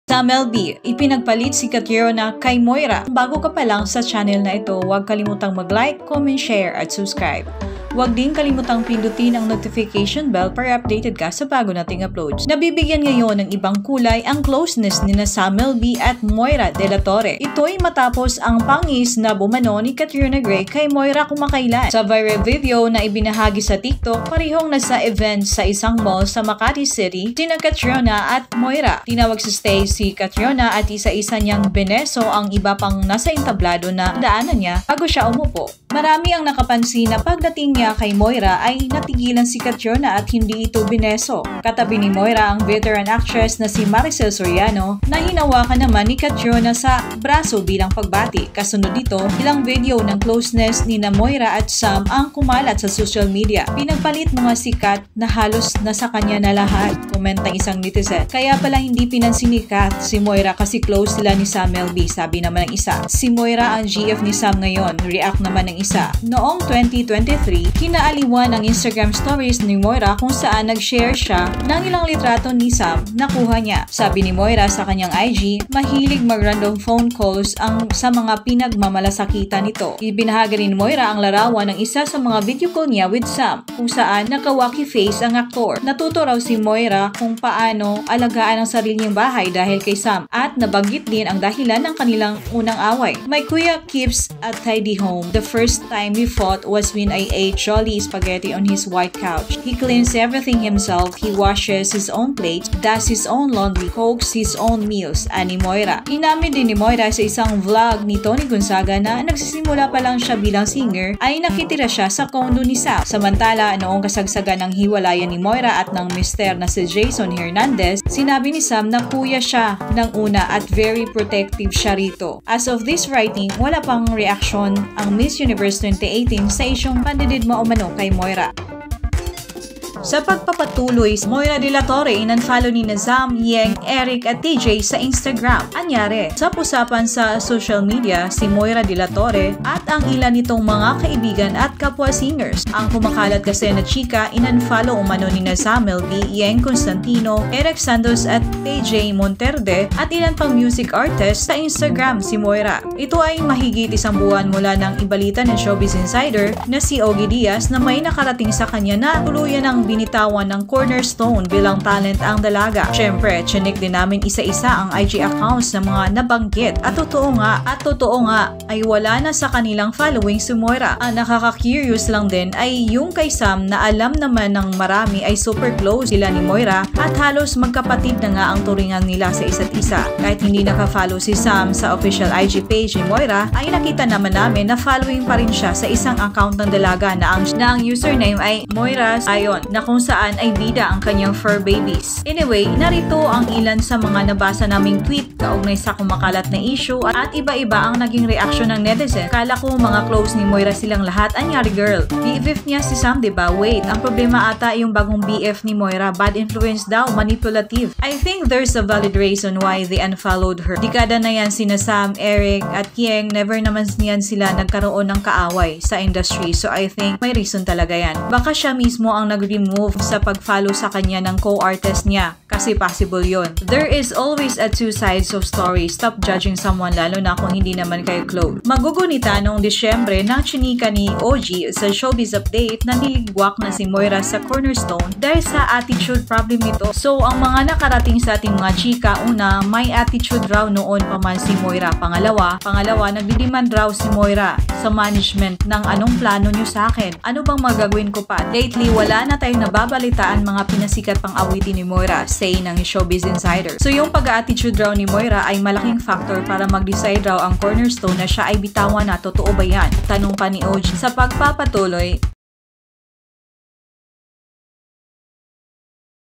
Sa MLB, ipinagpalit si Catriona kay Moira. Bago ka pa lang sa channel na ito, huwag kalimutang mag-like, comment, share at subscribe. Huwag din kalimutang pindutin ang notification bell para updated ka sa bago nating uploads. Nabibigyan ngayon ng ibang kulay ang closeness ni Sam MLB at Moira De La Torre. Ito'y matapos ang pangis na bumano ni Catriona Gray kay Moira kumakailan. Sa viral video na ibinahagi sa TikTok, parehong nasa event sa isang mall sa Makati City, sina Catriona at Moira. Tinawag sa stage si Catriona at isa-isa niyang beneso ang iba pang nasa entablado na daanan niya bago siya umupo. Marami ang nakapansin na pagdating niya kay Moira ay natigilan si Catriona at hindi ito bineso. Katabi ni Moira ang veteran actress na si Maricel Soriano na hinawakan naman ni Catriona sa braso bilang pagbati. Kasunod dito, ilang video ng closeness ni na Moira at Sam ang kumalat sa social media. Pinagpalit mga sikat na halos nasa kanya na lahat. Komenta isang netizen. Kaya pala hindi pinansin ni Kat si Moira kasi close sila ni Sam MLB, sabi naman ng isa. Si Moira ang GF ni Sam ngayon, react naman ng isa. Noong 2023, kinaaliwan ang Instagram stories ni Moira kung saan nag-share siya ng ilang litrato ni Sam na kuha niya. Sabi ni Moira sa kanyang IG, mahilig mag-random phone calls sa mga pinagmamalasakitan nito. Ibinahagi rin Moira ang larawan ng isa sa mga video call niya with Sam kung saan nakawaki face ang aktor. Natuto raw si Moira kung paano alagaan ang sarili niyang bahay dahil kay Sam at nabanggit din ang dahilan ng kanilang unang away. My kuya keeps a tidy home. The first time we fought was when I ate jolly spaghetti on his white couch. He cleans everything himself. He washes his own plates, does his own laundry, cooks his own meals, ani Moira. Inamin din ni Moira sa isang vlog ni Tony Gonzaga na nagsisimula pa lang siya bilang singer ay nakitira siya sa condo ni Sam. Samantala, noong kasagsagan ng hiwalayan ni Moira at ng mister na si Jason Hernandez, sinabi ni Sam na kuya siya ng una at very protective siya rito. As of this writing, wala pang reaction ang Miss Universe 2018 sa isyong pandididma umano kay Moira. Sa pagpapatuloy, Moira De La Torre in-unfollow ni Sam, Yeng, Eric at TJ sa Instagram. Anyari, sa usapan sa social media, si Moira De La Torre at ang ilan nitong mga kaibigan at kapwa singers. Ang kumakalat kasi na chika, in-unfollow umano ni Sam MLB, Yeng Constantino, Eric Santos at TJ Monterde at ilan pang music artists sa Instagram si Moira. Ito ay mahigit isang buwan mula ng ibalita ng Showbiz Insider na si Ogie Diaz na may nakarating sa kanya na tuluyan ng binitawan ng cornerstone bilang talent ang dalaga. Syempre, chinik din namin isa-isa ang IG accounts ng mga nabanggit at totoo nga ay wala na sa kanilang following si Moira. Ang nakaka-curious lang din ay yung kay Sam na alam naman ng marami ay super close sila ni Moira at halos magkapatid na nga ang turingan nila sa isa't isa. Kahit hindi naka-follow si Sam sa official IG page ni Moira, ay nakita naman namin na following pa rin siya sa isang account ng dalaga na ang username ay Moira's Ayon na kung saan ay bida ang kanyang fur babies. Anyway, narito ang ilan sa mga nabasa naming tweet kaugnay sa kumakalat na issue at iba-iba ang naging reaksyon ng netizen. Kala ko mga close ni Moira silang lahat. Anyari girl, BFF niya si Sam diba? Wait, ang problema ata yung bagong BF ni Moira, bad influence daw, manipulative. I think there's a valid reason why they unfollowed her. Dekada na yan sina Sam, Eric at Yeng, never naman yan sila nagkaroon ng kaaway sa industry. So I think may reason talaga yan. Baka siya mismo ang nag-remove sa pag-follow sa kanya ng co-artist niya kasi possible yon. There is always a two sides of story. Stop judging someone lalo na kung hindi naman kayo close. Magugunita noong Disyembre na chinika ni OG sa Showbiz Update na niligwak na si Moira sa cornerstone dahil sa attitude problem nito. So ang mga nakarating sa ating mga chika, una, may attitude raw noon pa man si Moira. Pangalawa, nagdidemand raw si Moira sa management ng anong plano nyo sa akin? Ano bang magagawin ko pa? Lately, wala na tayong nababalitaan mga pinasikat pang awitin ni Moira, say ng Showbiz Insider. So yung pag-attitude raw ni Moira ay malaking factor para mag-decide raw ang cornerstone na siya ay bitawan na. Totoo ba yan? Tanong pa ni OG. Sa pagpapatuloy,